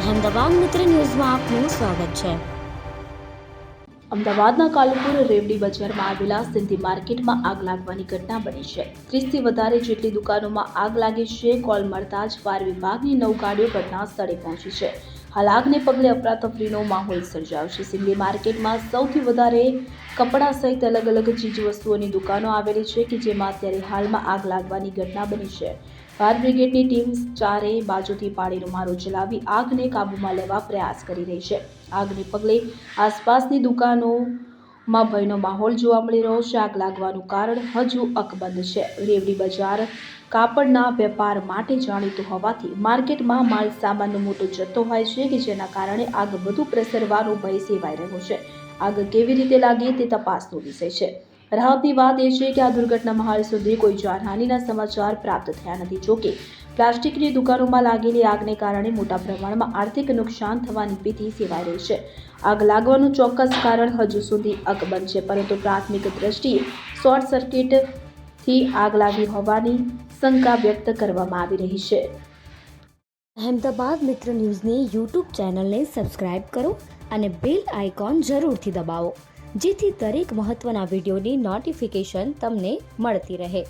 અહેમદાબાદ મિત્ર ન્યૂઝમાં આપનું સ્વાગત છે। અમદાવાદના કાલુપુર રેવડી બજારમાં આવેલા સિંધી માર્કેટમાં આગ લાગવાની ઘટના બની છે। 30થી વધારે જેટલી દુકાનોમાં આગ લાગી છે। કોલ મળતા જ ફાયર વિભાગની 9 ગાડીઓ ઘટના સ્થળે પહોંચી છે। હાલ આગને પગલે અફરાતફરીનો માહોલ સર્જાયો છે। સિંધી માર્કેટમાં સૌથી વધારે કપડાં સહિત અલગ અલગ ચીજવસ્તુઓની દુકાનો આવેલી છે કે જેમાં અત્યારે હાલમાં આગ લાગવાની ઘટના બની છે। ફાયર બ્રિગેડની ટીમ ચારેય બાજુથી પાણીનો મારો ચલાવી આગને કાબૂમાં લેવા પ્રયાસ કરી રહી છે। આગને પગલે આસપાસની દુકાનોમાં ભયનો માહોલ જોવા મળી રહ્યો છે। આગ લાગવાનું કારણ હજુ અકબંધ છે। રેવડી બજાર કાપડના વેપાર માટે જાણીતું હોવાથી માર્કેટમાં માલ સામાનનો મોટો જથ્થો હોય છે કે જેના કારણે આગ વધુ પ્રસરવાનો ભય સેવાઈ રહ્યો છે। આગ કેવી રીતે લાગી તે તપાસનો વિષય છે। રાહતની વાત એ છે કે આ દુર્ઘટનામાં હાલ સુધી કોઈ જાનહાનિના સમાચાર પ્રાપ્ત થયા નથી। જોકે પ્લાસ્ટિકની દુકાનોમાં લાગેલી આગને કારણે મોટા પ્રમાણમાં આર્થિક નુકસાન થવાની ભીતિ સેવાઈ રહી છે। આગ લાગવાનું ચોક્કસ કારણ હજુ સુધી અકબંધ છે, પરંતુ પ્રાથમિક દ્રષ્ટિએ શોર્ટ સર્કિટથી આગ લાગી હોવાની શંકા વ્યક્ત કરવામાં આવી રહી છે। અહેમદાબાદ મિત્ર ન્યૂઝની યુટ્યુબ ચેનલને સબસ્ક્રાઇબ કરો અને બેલ આઇકોન જરૂરથી દબાવો, જેથી દરેક મહત્વના વિડીયોની નોટિફિકેશન તમને મળતી રહે।